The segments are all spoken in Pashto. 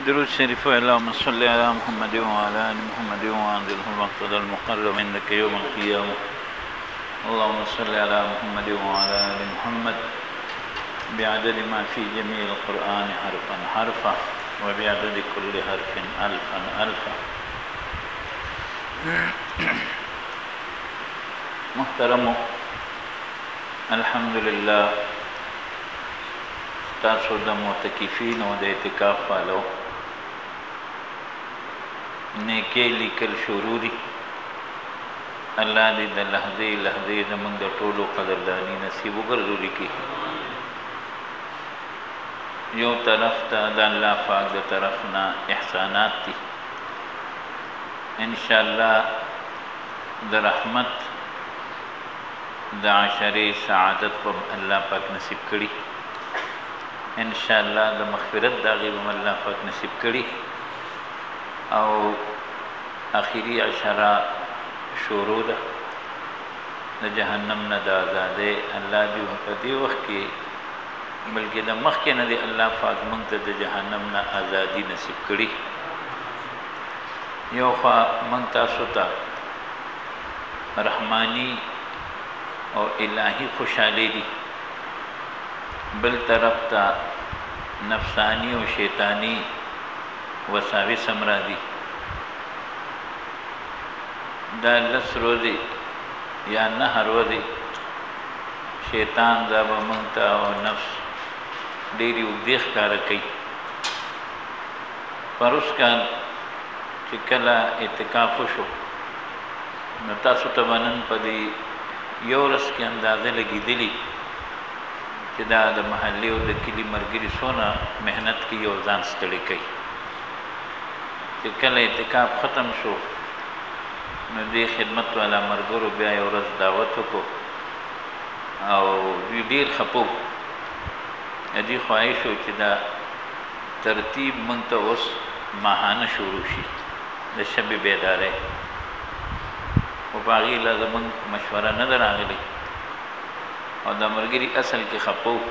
درود شریف اللهم صل على محمد وعلى ال محمد وانزله المقصد المقرب عندك يوم القيامة. اللهم صل على محمد وعلى ال محمد بعدد ما في جميع القرآن حرفا حرفا وبعدد كل حرف ألفا ألفا. محترم الحمدللہ تاسو د معتکفین او د اعتکاف والو نیکی لیکل شروع دي. الله دې د لحظې لحظې زموږ د ټولو قدرداني نصیب وګرځولي کړي. یو طرف ته د الله پاک د طرف نه احسانات دي. انشاءالله د رحمت د عشرې سعادت په الله پاک نصیب کړي. انشاءالله د مغفرت د هغې به الله پاک نصیب کړي او اخري عشره شروع ده د جهنم نه د ازادۍ. الله دې په دې وخت کې بلکې د مخکې نه دې الله پاک موږ ته د جهنم نه ازادي نصیب کړي. یو خوا موږ تاسو ته رحمانی او الهی خوشحالي دي، بل طرف ته نفسانی او شیطانی وساوس هم راځي. دا 10 ورځې یا 9 ورځې شیطان دا به موږ ته او نفس ډېرې اوږدې ښکاره کوي. پروس کال چې کله اعتکاف وشو نو تاسو ته به نن په دې یو ورځ کې اندازه لګېدلي چې دا د محلې او د کلي ملګري څونه محنت کوي او ځان ستړی کوي. چې کله اعتکاف ختم شو نو دې خدمت والا ملګرو بیا یو ورځ دعوت وکړو او دوی ډېر خفه وو. دوی خواهش و چې دا ترتیب موږ ته اوس ماهانه شروع شي د شب بیدارۍ، خو په هغې له زموږ مشوره نه ده راغلې او دا ملګري اصل کې خفه وو.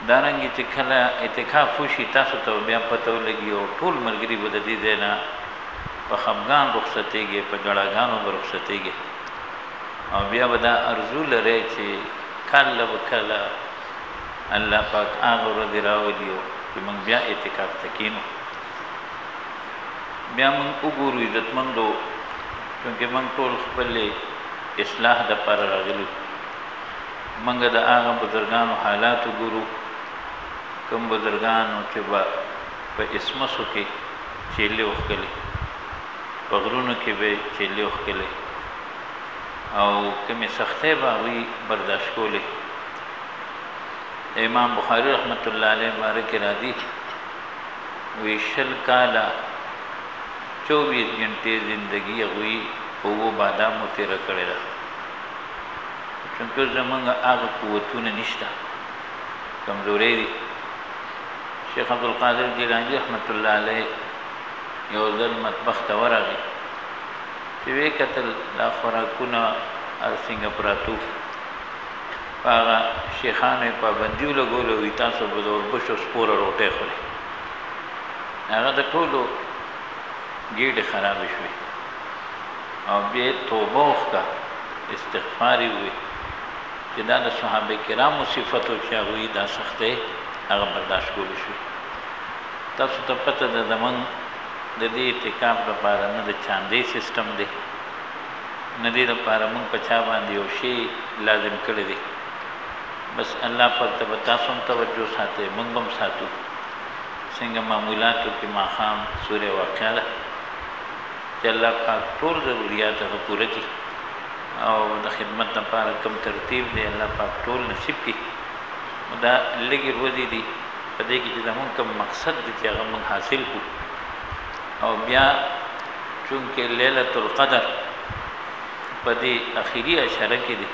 دارنګې چې کله اعتکاف وشي تاسو ته بیا پته ولګي او ټول ملګري به د دې ځای نه په خفګان رخصتېږي، په ژړاګانو به رخصتېږي او بیا به دا ارزو لرئ چې کله به کله الله پاک هغه ورځې راولي چې موږ بیا اعتکاف ته کښېنو. بیا موږ وګورو عزتمندو، چونکې موږ ټول خپلې اصلاح دپاره راغلو. موږ د هغه بزرګانو حالات وګورو، کوم بزرګانو چې به په اسمسو کې چیلې وښکلې، په غرونو کې به چیلې وښکلې او کومې سختۍ به هغوی برداشت کولې. امام بخاري رحمت الله علیه باره کې راځي وی 20 کاله 24 घंटे زندگی هغوی په 2 بادامو تېره کړې ده، چونکې زمونږ هغه قوتونه نشته، کمزورۍ دي. شیخ عبدالقادر جیلانی رحمت الله علیه یو ځل مطبخ ته ورغی چې ویې کتل دا خوراکونه هر څنګه پراته په هغه شیخانو یې پابندي ولګوله، وي تاسو به د وربشو سپوره روټۍ خورئ. هغه د ټولو ګېډې خرابې شوې او بیا یې توبه وکړه، استغفار یې ووایي چې دا د صحابه کرامو صفت و چې هغوی دا سختۍ هغه برداشت کولی شوي. تاسو ته پته ده زموږ د دې اعتکاف لپاره نه د چاندۍ سیسټم دی، نه دې لپاره موږ په چا باندې یو شی لازم کړی دی. بس الله پاک ته به تاسو هم توجه ساتئ، موږ به هم ساتو. څنګه معمولاتو کې ماښام سورې واقعه ده چې الله پاک ټول ضروریات هغه پوره کړي او د خدمت لپاره کوم ترتیب دی الله پاک ټول نصیب کړي. دا لږې ورځې دي په دې کې چې زموږ کوم مقصد دی چې هغه موږ حاصل کړو او بیا چونکې لیلة القدر په دې اخري عشره کې دی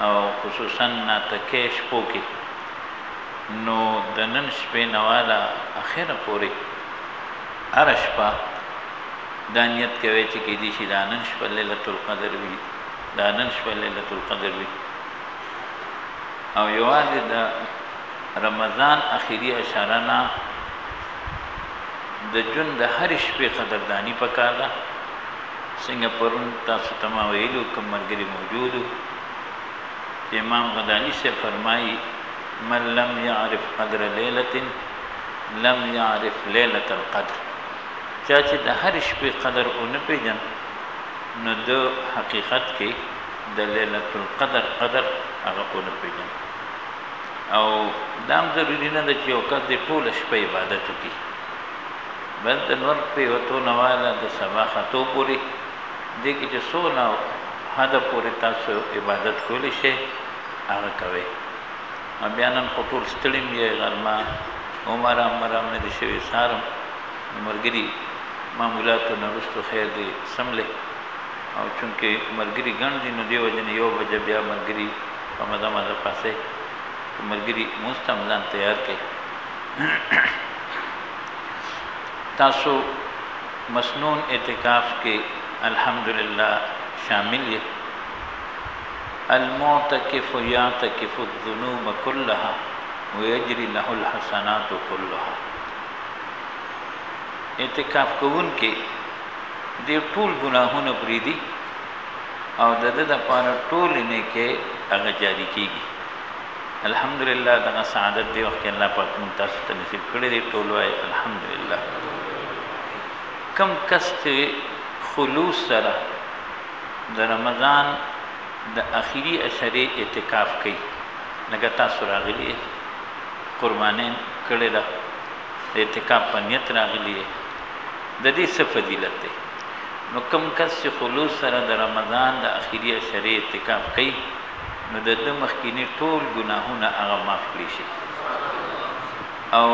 او خصوصا ناتکې شپو کې، نو د نن شپې نه واله اخره پورې هره شپه دا نیت کوي چې کېدای شي دا نن شپه لیلة القدر وي، دا نن شپه لیلة القدر وي. او یوازې د رمضان اخیری اشاره نه د ژوند د هرې شپې قدرداني پکار ده. څنګه پرون تاسو ته ما ویلو کوم ملګري موجود وو چې امام غزالي صاحب فرمایي من لم يعرف قدر لیلة لم يعرف لیلة القدر. چا چې د هرې شپې قدر ونه پیژن نو د حقیقت کې د لیلة القدر قدر هغه ونه پیژن. او دام ضروري نه ده چې یو کس د ټوله شپه عبادت وکړي، بل د نور پرېوتو نه واله د سبا خطو پورې دې کې چې څونه حده پورې تاسو عبادت کولی شئ هغه کوئ. بیا نن خو ټول ستړي یم، یې غرمه عمر مرام نه دي شوي، سهار ملګري معمولاتو نه وروستو خیر دی سملی، او چونکې ملګري ګڼ دي نو دې وجې نه 1 بجه بیا ملګري په مزه مزه پاسئ، ملګري مونځ ته ځان تیار کړئ. تاسو مسنون اعتکاف کې الحمدللہ شامل ہے. المعتکف یعتکف الذنوب کلها ویجری له الحسنات کلها. اعتکاف کوونکې دې ټول ګناهونه پرېږدي او د ده دپاره ټولې نیکۍ هغه جاري کېږي. الحمدللہ دغه سعادت دې وخت کې الله پاک مونږ تاسو ته نصیب کړی دی. ټول وایي الحمدللہ. کم کس چې خلوص سره د رمضان د اخري عشرې اعتکاف کوي، لکه تاسو راغلي قربانین کړې ده، د اعتکاف په نیت راغلي د دې څه فضیلت دی. نو کم کس چې خلوص سره د رمضان د اخري عشرې اعتکاف کوي نو د ده مخکیني ټول ګناهونه هغه معاف کړي شي او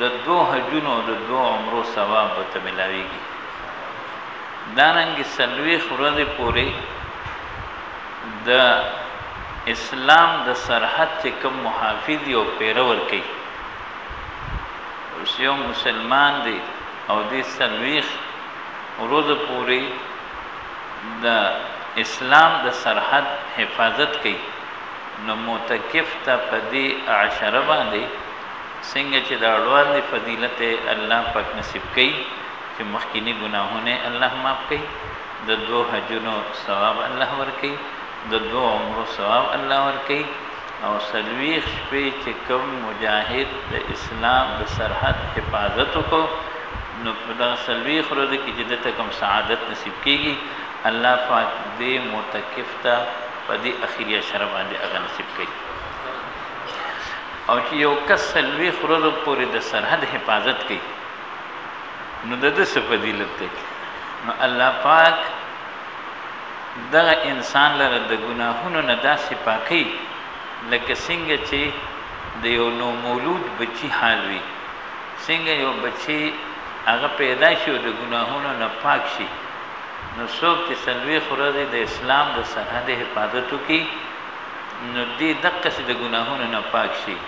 د 2 حجونو او د 2 عمرو ثواب ورته ملاویږي. دارنګې 40 ورځې پورې د اسلام د سرحد چې کوم محافظ او پیرور کوي، اوس یو مسلمان دی او دې 40 ورځې پورې د اسلام د سرحد حفاظت کوي، نو معتکف ته په دې 10 باندې څنګه چې د اړوند فضیلت الله پاک نصیب کوي چې مخکینی ګناهونه الله معاف کوي، د 2 حجونو ثواب الله ورکوي، د 2 عمرو ثواب الله ورکوي، او 40 شپې چې کوم مجاهد د اسلام د سرحد حفاظت وکړو نو په دغه 40 ورځو کې چې دته کوم سعادت نصیب کېږي الله پاک دې معتکف ته په دې اخري عشره باندې هغه نصیب کوي. او چې یو کس 40 ورځو پورې د سرحد حفاظت کوي نو د ده څه فضیلت دی. نو الله پاک دغه انسان لره د ګناهونو نه داسې پاکوي لکه څنګه چې د یو نومولود بچي حال وي. څنګه یو بچي هغه پیدا شي او د ګناهونو نه پاک شي، نو څوک چې 40 ورځې د اسلام د سرحد حفاظت وکړي نو دې دقسې د ګناهونو نه پاک شي.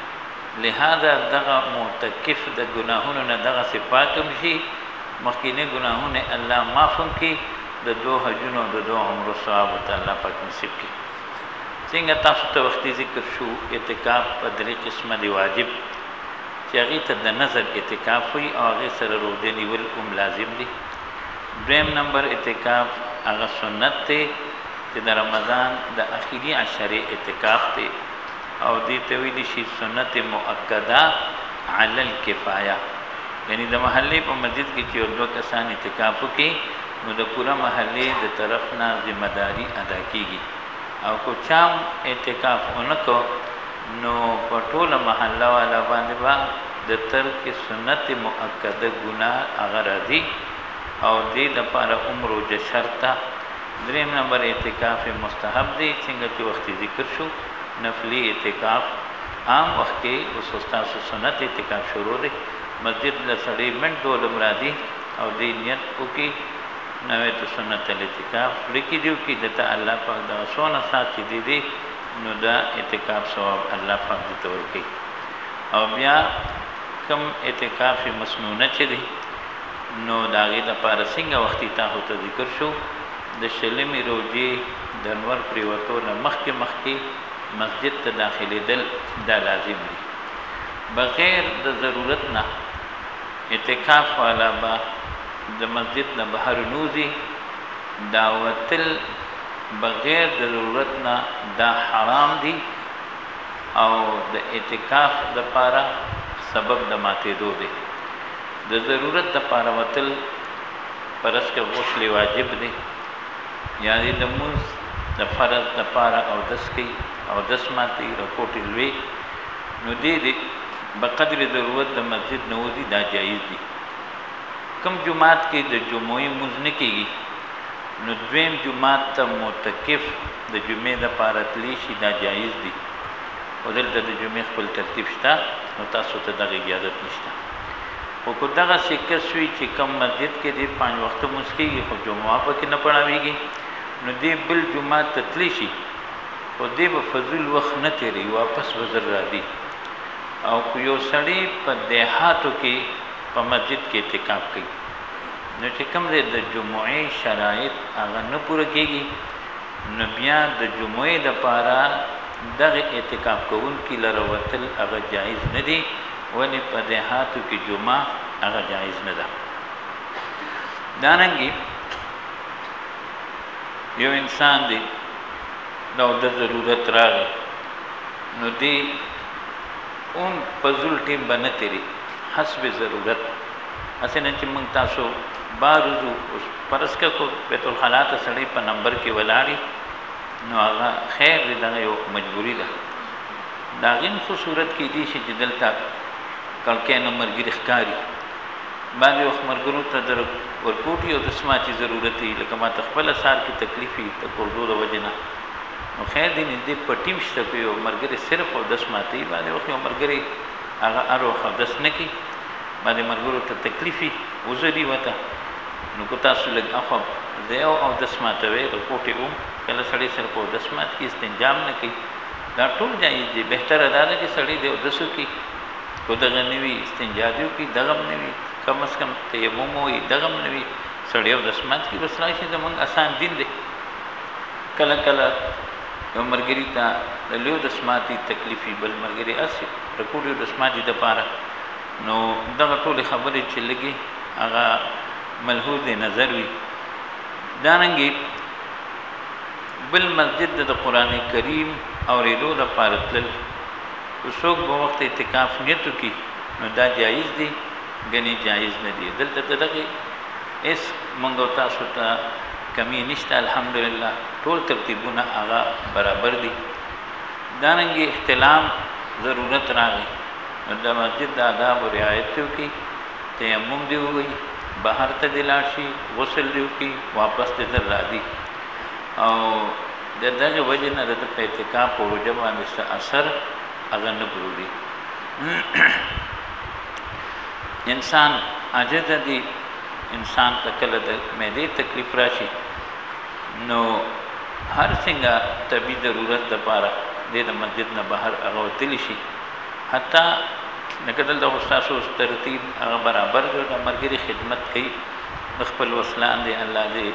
لہذا دغه معتکف د ګناهونو نه دغسې پاک هم شي، مخکینی ګناهونه الله معاف هم کړي، د 2 حجونو د 2 عمرو ثواب ورته الله پاک نصیب کړي. څنګه تاسو ته وختي ذکر شو اعتکاف په 3 قسمه دی واجب چې هغې ته د نظر اعتکاف وي او هغې سره روژه نیول هم لازم دي. 2 نمبر اعتکاف هغه سنت دی چې د رمضان د اخري عشرې اعتکاف دی او دې ته ویلی شي سنت مؤکده علی الکفایه، یعنی د محلې په مسجد کې چې 2 کسان اعتکاف وکړي نو د پوره محلې د طرف نه ذمہ داری ادا کیږي، او کو چام اعتکاف اونکو نو په ټوله محله والا باندې با د ترک سنت مؤکده ګناه هغه راځي او دې لپاره عمر او شرطه. 3 نمبر اعتکاف مستحب دی څنګه چې وختي ذکر شو. نفلی اعتکاف عام وخت کې اوس تاسو سنت اعتکاف شروع دی، مسجد له سړی منټ ډول مرادي او دې نیت وکړي نوې ته سنت الاعتکاف لیکي دیو کې دته الله پاک دا سونه ساتي دي نو دا اعتکاف ثواب الله پاک دې تور کوي. او بیا کم اعتکاف مسنونه چې دی نو دا غي د پاره څنګه وختي تاسو ته ذکر شو د شلمي روزي د انور پریوتو نه مخکې مسجد ته داخلي دل دا لازم دي، بغیر د ضرورت نه اعتکاف والا به د مسجد نه بهر نوځي، دا وتل بغیر د ضرورت نه دا حرام دي او د اعتکاف دپاره سبب د ماتېدو دی. د ضرورت دپاره وتل فرض که غسل واجب دی، یعنی د مونځ د فرض دپاره اودس کوي، اودس ماتوي، رکوټې لوی، نو دې بقدر ضرورت د مسجد نه وځي، دا جایز دي. کم جماعت کې د جمعې مونځ نه کېږي، نو دویم جماعت ته معتکف د جمعې دپاره تلی شي، دا جایز دي. خو دلته د جمعې خپل ترتیب شته، نو تاسو ته دغه اجازت نشته. خو که دغسې کس وي چې کم مسجد کې دی 5 وخته مونځ کېږي خو جمعه پکې نه پړاوېږي، نو دی بل جماعت ته تلی شي، خو دی به فضول وخت نه تېروي، واپس به زر راځي. او که یو سړی په دیهاتو کې په مسجد کې اعتکاف کوي، نو چې کوم دی د جمعې شرایط هغه نه پوره کېږي، نو بیا د جمعې دپاره دغه اعتکاف کوونکي لره وتل هغه جایز نه دی، ولې په دیهاتو کې جمعه هغه جایز نه ده. دارنګې یو انسان دی نو د ضرورت راغی، نو دی اون فضول ټیم به نه تېري، حسب ضرورت. هسې نه چې موږ تاسو باروزو اوس فرض که کو بیت الخلا ته سړی په نمبر کې ولاړي، نو هغه خیر دی، دغه یو مجبوري ده. د هغې خو صورت کې دي چې دلته کړکۍ نه ملګري ښکاري، بعضې وخت ملګرو ته د ورکوټي او د سماچي ضرورت وي، لکه ما ته خپله سهار کې تکلیف وي د کوردو د وجې نه، نو خیر دی نږدې په ټیم شته که یو ملګری صرف اودس ماتوي، بعضې وخت یو ملګری هغه هر وخت اودس نه کوي، بعضې ملګرو ته تکلیف وي عذر وي ورته، نو که تاسو لږ اخوا زه یو اودس ماتوئ رکوټې هم کله سړی صرف اودس مات کړي، استنجام نه کوي، دا ټول جایز دی. بهتره دا ده چې سړی د اودس وکړي، کو دغه نه وي استنجا دې وکړي، دغه هم نه وي، کم از کم تیمم وي، دغه هم نه وي، سړی اودس مات کړي، بس راشي. زموږ اسان دین دی. کله کله یو ملګري ته د لوی اودس ماتي تکلیف وي، بل ملګري هسې رکوټ اودس ماتي دپاره، نو دغه ټولې خبرې چې لږې هغه ملحوظ نظر وي. دارنګې بل مسجد د قرآن کریم اورېدو دپاره تلل، که څوک به وخت اعتکاف نیت وکړي، نو دا جایز دی، ګنې جایز نه دی. دلته د دغې هېڅ موږ او تاسو ته کمی نشته، الحمدلله ټول ترتیبونه هغه برابر دي. دارنګې احتلام ضرورت راغی، نو د مسجد د آدابو رعایت دې وکړي، تیمم دې ووایي، بهر ته دې لاړ شي، غسل دې وکړي، واپس دې در راځي. او د دغې وجې نه د ده په اعتکاف په روژه باندې څه اثر هغه نه پرېږدي. انسان عاجزه دی، انسان ته کله د معدې تکلیف راشي، نو هر څنګه طبي ضرورت دپاره دی د مسجد نه بهر هغه وتلی شي. حتی لکه دلته خو ستاسو ترتیب هغه برابر دی، د ملګري خدمت کوي، د خپل وسلان دی، الله دې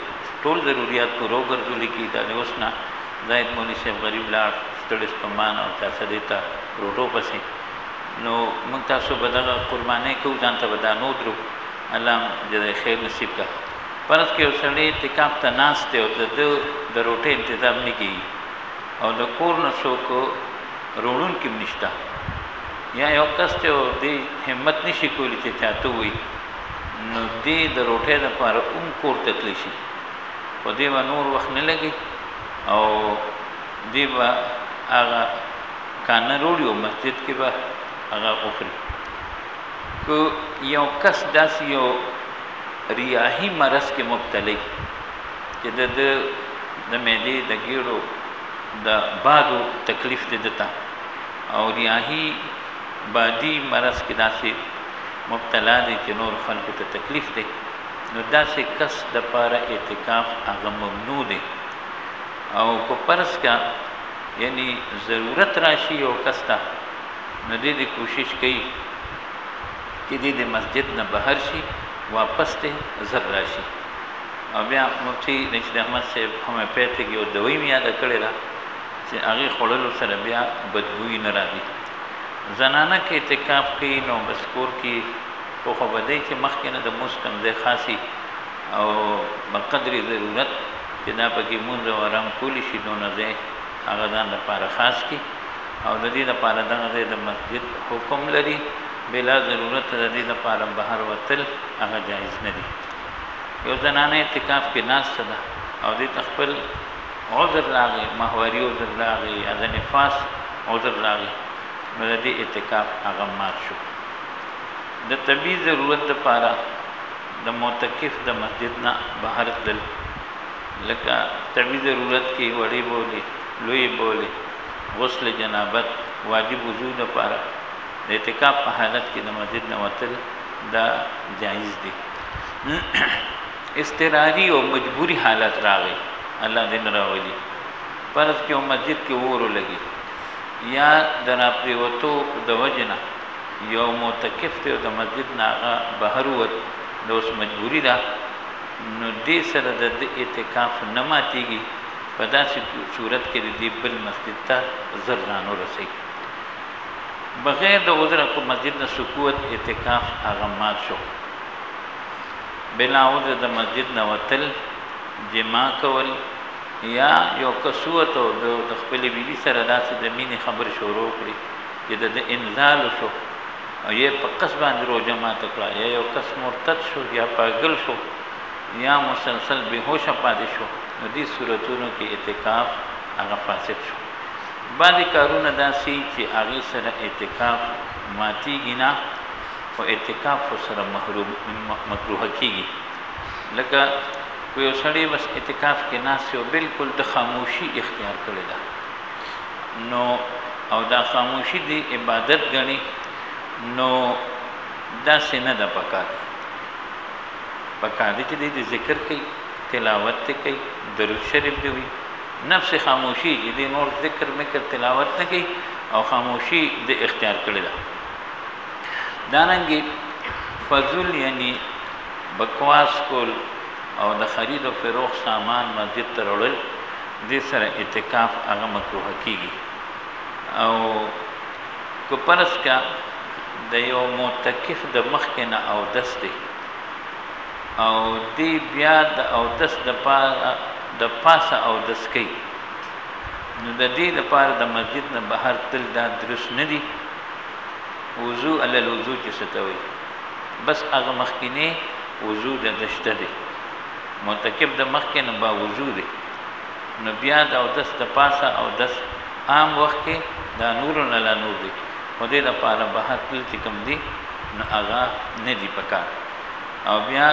ټول ضروریات پوره وګرځولي کړي. دا د اوس نه زاهد مولوي صاحب غریب لاړ ستړی ستومان او چا څه دی ته روټو پسې، نو موږ تاسو به دغه قربانۍ کوو، ځان ته به دا نو درو، الله جزای خیر نصیب کړه. فرض کې یو سړی اعتکاف ته ناست دی او د ده د روټۍ انتظام نه کېږي، او د کور نه څوک روړونکي هم نشته، یا یو کس دی او دی همت نشي کولی چې چاته ووایي، نو دی د روټۍ دپاره هم کور ته تلی شي، خو دی به نور وخت نه لګي او دی به هغه کانه روړي او مسجد کې به هغه وخوري. که یو کس داسې یو ریاحي مرض کې مبتلی چې د معدې د ګیړو د بادو تکلیف دی دته، او ریاحي بادي مرض کې داسې مبتلا دی چې نور خلکو ته تکلیف دی، نو داسې کس دپاره اعتکاف هغه ممنوع دی. او که فرض کا یعنی ضرورت راشي یو کس ته، نو دې کوشش کوي چې دې د مسجد نه بهر شي، واپس ته زر راشي. او بیا مفتي رشید احمد صاحب هومیوپیتھک یو دوی مې یاده کړې ده چې هغې خوړلو سره بیا بدبویي نه راځي. زنانه کې اعتکاف کوي، نو بس کور کې خو بدای چې مخکې نه د مونځ کوم ځای خاصي او بقدر ضرورت چې دا پکې مونځ او آرام کولی شي دونه ځای هغه ځان لپاره خاص کړي او د دې لپاره دغه ځای د مسجد حکم لري بلا ضرورت د دې لپاره بهر وتل هغه جایز نه دي یو زنانه اعتکاف کې ناسته ده او دې خپل عذر راغی ماهواري عذر راغی یا د نفاس عذر راغی نو د دې اعتکاف هغه مات شو د طبي ضرورت لپاره د معتکف د مسجد نه بهر تلل لکه طبي ضرورت کې وړي بولي لوی بولي غسل جنابت واجب وضو لپاره د اعتکاف په حالت کې د مسجد نه وتل دا جایز دي استراری او مجبوری حالت راغی الله دې نه راولي پرځ کې مسجد کې ورو لګي یا د راپریوتو د وجنه یو معتکف ته د مسجد نه بهر وت د اوس مجبوری ده نو دې سره د اعتکاف نه ماتېږي په داسې صورت کې د دې بل مسجد ته زرانو رسي بغیر د عذر په مسجد نه سکوت اعتکاف هغه مات شو بلا عذر د مسجد نه وتل جما کول یا یو کسوت او د خپل بیبي سره داسې د مینې خبر شروع کړي چې د انزال شو او یې په قص باندې روزه مات کړه یا یو کس مرتد شو یا پاگل شو یا مسلسل بهوشه پاتې شو نو دې صورتونو کې اعتکاف هغه فاسد شو بعضې کارونه داسې چې هغې سره اعتکاف ماتېږي نه خو اعتکاف سره مکروه کېږي لکه کو یو سړی بس اعتکاف کې ناست یو بالکل د خاموشي اختیار کړې ده نو او دا خاموشي دی عبادت ګڼي نو داسې نه ده پکار دی چې دی ذکر کوي تلاوت ته کوي درود شریف دی وي نفس خاموشي چې دی نور ذکر مکر تلاوت نه کوي او خاموشي د اختیار کړې ده دارنګې فضول یعنی بکواس کول او د خرید او فروخت سامان مسجد ته راوړل دې سره اعتکاف هغه مکروه کېږي او که فرض کا د یو معتکف د مخکې نه اودس دی او دی بیا د اودس د پاسه اودس کوي نو د دې لپاره د مسجد نه بهر تل دا درست نه دي وضو علی الوضو چې څه ته وایي بس هغه مخکینی وضو د دشته دی معتکف د مخکې نه با وضو دی نو بیا د اودس د پاسه اودس عام وخت کې دا نور نه لا نور دی خو دې لپاره بهر تل چې کوم دی نو هغه نه دی پکار او بیا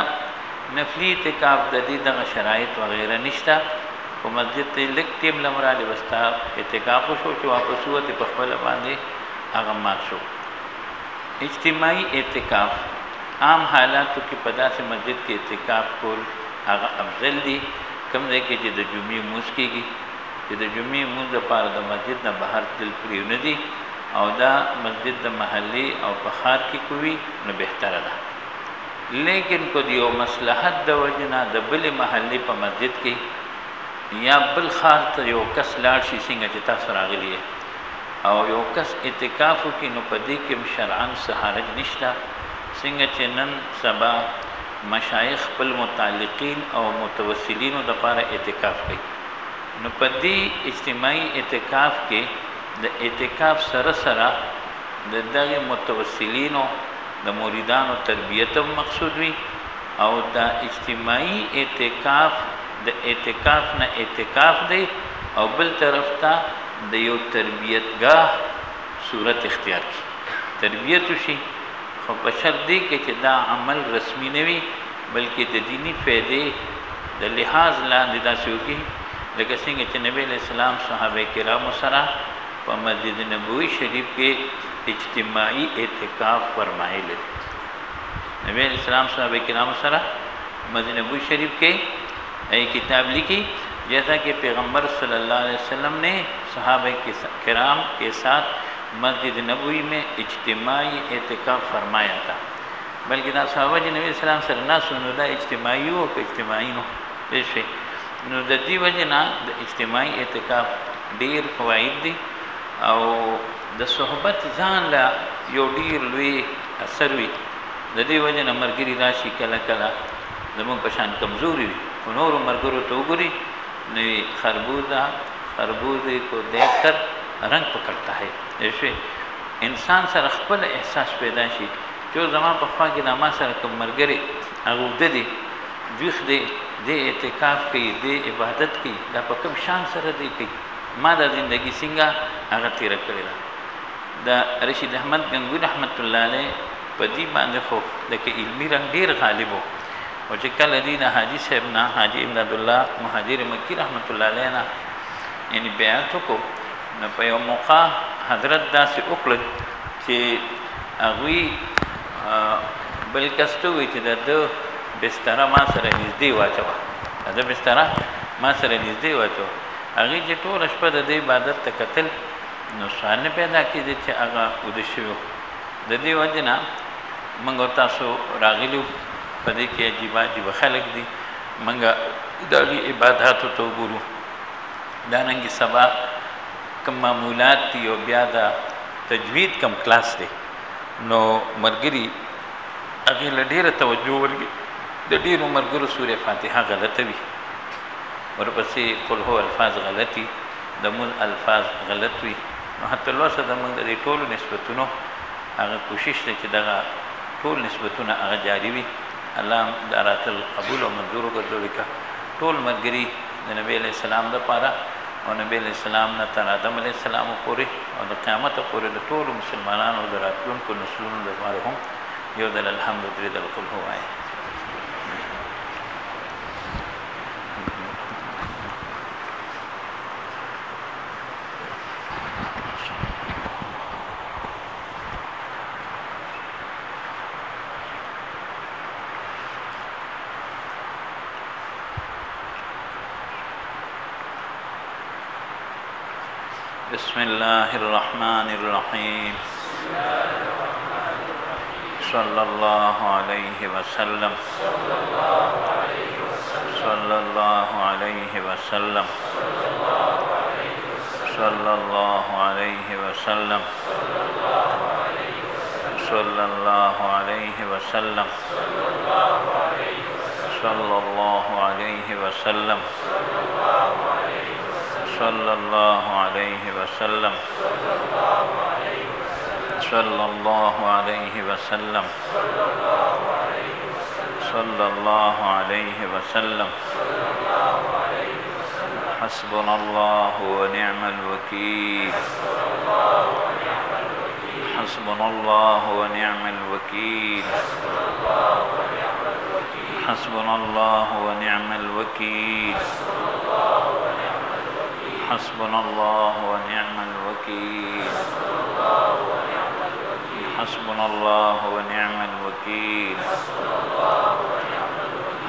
نفلی اعتکاف د دې دغه شرایط وغیره نشته په مسجد ته لږ ټیم لمرالی وستا اعتکاف وشو چې واپس ووتې په خپله باندې هغه مات شو اجتماعي اعتکاف عام حالاتو کې په داسې مسجد کې اعتکاف کول هغه افضل دي کوم ځای کې چې د جمعې لمونځ کېږي چې د جمعې لمونځ لپاره د مسجد نه بهر تل پرېو نه دي او دا مسجد د محلې او په ښار کې کوي نو بهتره ده لیکن کو دیو مصلحت د وجنه د بلې محلې په مسجد کې یا بل ښار ته یو کس لاړ شي څنګه چې تاسو راغلي او یو کس اعتکاف وکړي نو په دې کې شرعاً څه حرج نشته څنګه چې نن سبا مشایخ خپل متعلقین او متوسلینو دپاره اعتکاف کوي نو په دې اجتماعي اعتکاف کې د اعتکاف سره سره د دغه متوسلینو د مریدانو تربیت هم مقصود وي او دا اجتماعي اعتکاف د اعتکاف نه اعتکاف دی او بل طرف ته د یو تربیتګاه صورت اختیار کی تربیت شي خو په شرط دی کې چې دا عمل رسمي نه وي بلکې د دینی فایدې د لحاظ لاندې داسې وکړي لکه څنګه چې نبی علیہ السلام صحابه کرامو سره په مسجد نبوي شریف کې اجتماعي اعتکاف فرمایلی نبی علیہ السلام صحابه کرامو سره مسجد نبوي شریف کې ای کتاب لکھی جیسا کہ پیغمبر صلی اللہ علیہ وسلم نے صحابہ کرام کے ساتھ مسجد نبوی میں اجتماعی اعتکاف فرمایا تھا بلکہ دا صحابہ جی نبی السلام سره ناسو نو دا اجتماعي او اجتماعي نو پېښې نو د دې وجه نه د اجتماعي اعتکاف ډېر فواید دي او د صحبت ځان لا یو ډېر لوی اثر وي د دې وجه نه مرګري راشي کله کله زموږ په شان کمزوري وي خو نورو ملګرو ته وګوري نو خربوزه کو دیکھ کر رنگ پکڑتا ہے ایسے انسان سره خپل احساس پیدا شي چې زما په خوا کې د ما سره کوم مرګري هغه د دې جوخ دې د اعتکاف کوي د عبادت کوي دا په کوم شان سره دی کوي ما د زندگی څنګه هغه تیر کړی دا رشید احمد گنگوی رحمت الله علیه په دې باندې خو لکه علمي رنگ ډیر غالب وو او چې کله دې نه حاجی صاحب نه حاجی امداد الله مهاجر مکی رحمت الله علیه نه یعنی بیعت کو نو په یو موقع حضرت داسې وکړل چې هغوی بل کس ته وایي چې د ده بستره ما سره نږدې واچوه د ده بستره ما سره نږدې واچوه هغې چې ټوله شپه د دې عبادت ته کتل نو سوال نه پیدا کېدی چې هغه وده شوي د دې وجې نه موږ تاسو راغلي په دې کې عجیبه خلک دي موږ د هغې عباداتو ته وګورو دارنګې سبا کم معمولات دي او بیا د تجوید کم کلاس دی نو ملګري هغې له ډېره توجه ورکړي د ډېرو ملګرو سورې فاتحه غلطه وي ورپسې قل هو الفاظ غلطي د مول الفاظ غلط وي نو حتی لوسه د موږ د دې ټولو نسبتونو هغه کوشش دی چې دغه ټول نسبتونه هغه جاري وي الله دا راتل قبول او منظور وګرځوي که ټول ملګري د نبی علیه السلام دپاره او نبی علیه السلام نه تر آدم علیه السلام پورې او د قیامت پورې د ټولو مسلمانانو د راتلونکو نسلونو لپاره هم یو ځل الحمد درې ځله قل هو وایي بسم الله الرحمن الرحيم صلى الله عليه وسلم صلى الله عليه وسلم صلى الله عليه وسلم صلى الله عليه وسلم صلى الله عليه وسلم صلى الله عليه وسلم صلى الله عليه وسلم صلى الله عليه وسلم حسبنا الله ونعم الوكيل حسبنا الله ونعم الوكيل حسبنا الله ونعم الوكيل حسبنا الله ونعم الوكيل حسبنا الله ونعم الوكيل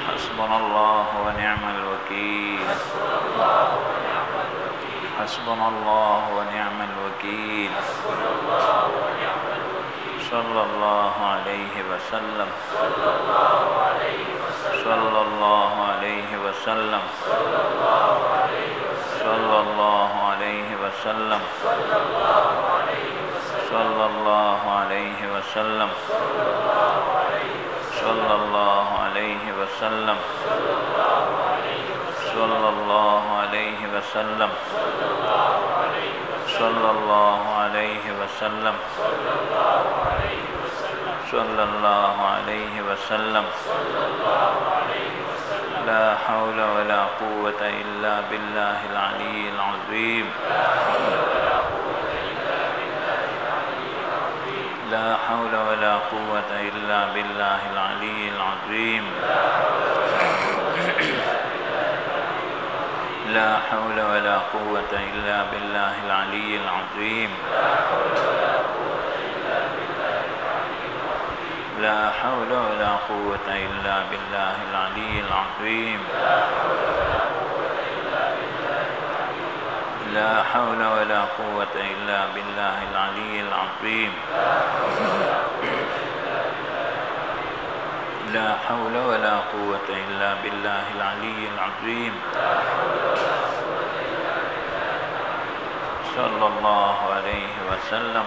حسبنا الله ونعم الوكيل حسبنا الله ونعم الوكيل صلى الله عليه وسلم صلى الله عليه وسلم صلى الله عليه وسلم صلى الله عليه وسلم صلى الله عليه وسلم صلى الله عليه وسلم صلى الله عليه وسلم صلى الله عليه وسلم لا حول ولا قوة إلا بالله العلي العظيم لا حول ولا قوة إلا بالله العلي العظيم لا حول ولا قوة إلا بالله العلي العظيم لا حول ولا قوة إلا بالله العلي العظيم لا حول ولا قوة إلا بالله العلي العظيم لا حول ولا قوة إلا بالله العلي العظيم صلى الله عليه وسلم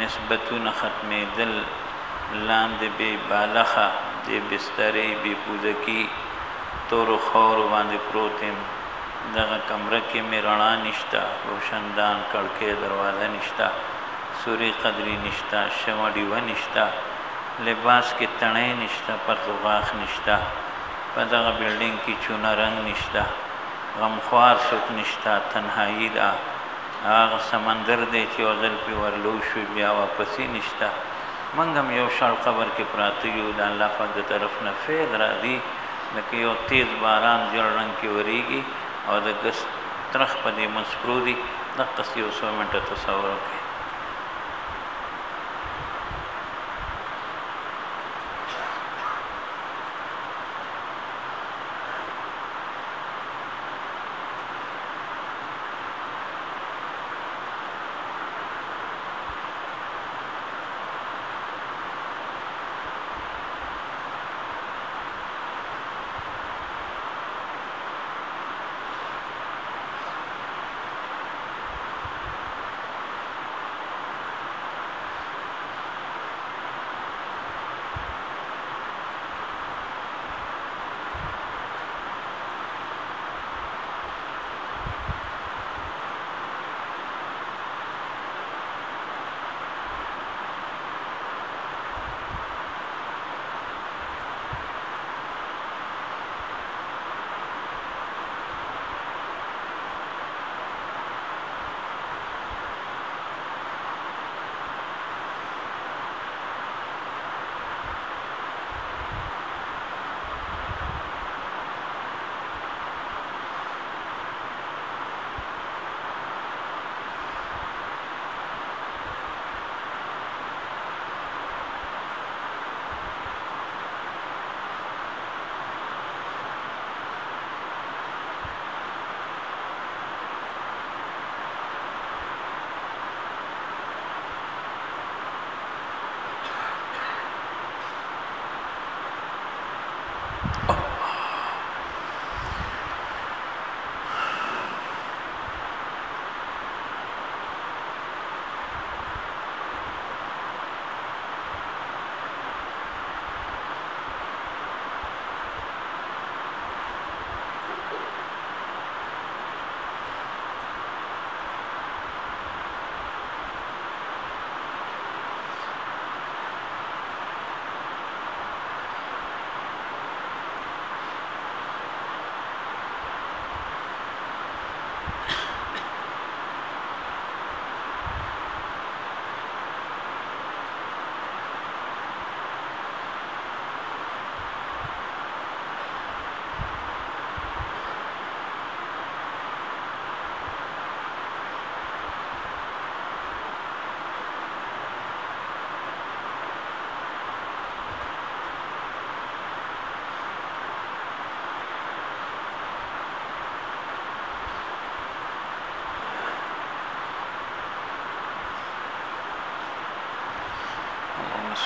نسبتون ختم دل لاند بے بالخه دے بسترې بے پوزکی تور خور باندې پروتم دغه کمره کې مې رڼا نشتا روشندان کړکۍ دروازه نشتا سوري قدرې نشتا شمع ډیوه نشتا لباس کې تڼۍ نشتا پرتوغاښ نشتا په دغه بلډینګ کې چونه رنګ نشتا غمخوار څوک نشتا تنهایی ده هغه سمندر دی چې یو ځل پې ورلو شوي بیا واپسې نشتا موږ هم یو شړ قبر کې پراته یو د الله پاک د طرف نه فیض راځي لکه یو تیز باران جړ رنګ کې وریږي او د ګس ترخ په دې مسپرو دي دقسې یو څو منټه تصور وکړئ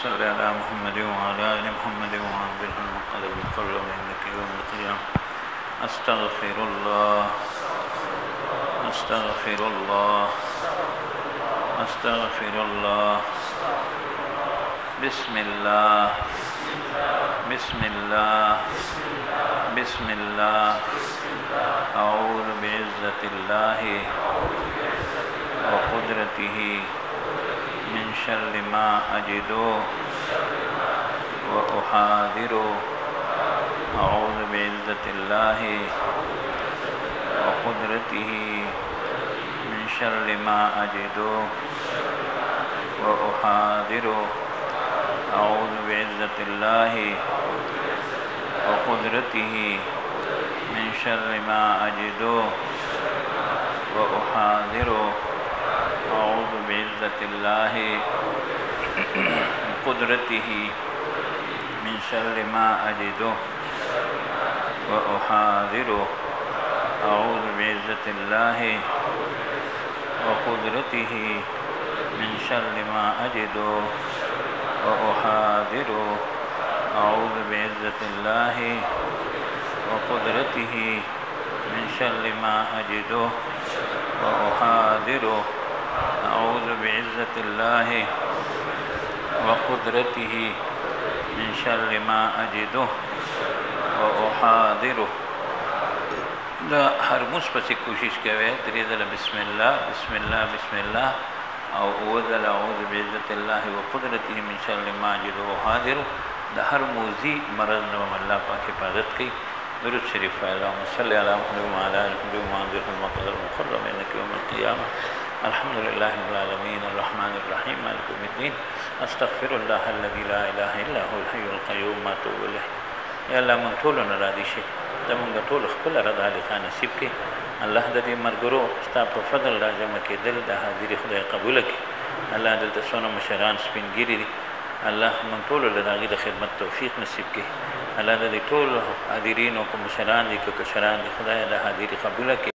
صل على محمد وعلى آل محمد وأنزله المقعد المقرب عندك يوم القيامة. أستغفر الله أستغفر الله أستغفر الله. بسم الله بسم الله بسم الله. أعوذ بعزة الله وقدرته من شر ما أجد وأحاذر. أعوذ بعزة الله وقدرته من شر ما أجد وأحاذر. أعوذ بعزة الله وقدرته من شر ما أجد وأحاذر. أعوذ بعزة الله وقدرته من شر ما أجد وأحاذر. أعوذ بعزة الله وقدرته من شر ما أجد وأحاذر. أعوذ بعزة الله وقدرته من شر ما أجد وأحاذر. أعوذ بعزة الله وقدرته من شر ما أجده وأحاذره. دا هر موس پسې کوشش کوي درې ځله بسم الله بسم الله بسم الله او اوذل اعوذ بعزت الله وقدرته من شر ما أجده وأحاذره. دا هر موزي مرض نو الله پاک حفاظت کوي. درود شریف اللهم صل على محمد وعلى آل محمد وانذر المقدر المقرب انك يوم القيامه. الحمد لله رب العالمين الرحمن الرحيم مالك يوم الدين. استغفر الله الذي لا اله الا هو الحي القيوم ما توب اليه. یا الله مونږ ټول نه را دي شي زمونږ ټول خپل رضا لخوا نصیب کړي. الله د دې مرګرو ستا په فضل راجمع کېدل د حاضري خدای قبول کړي. الله دلته څونه مشران سپینګیري دي الله مونږ ټول له هغې د خدمت توفیق نصیب کړي. الله د دې ټول حاضرینو که مشران دي که کشران دي خدای د حاضري قبوله کړي.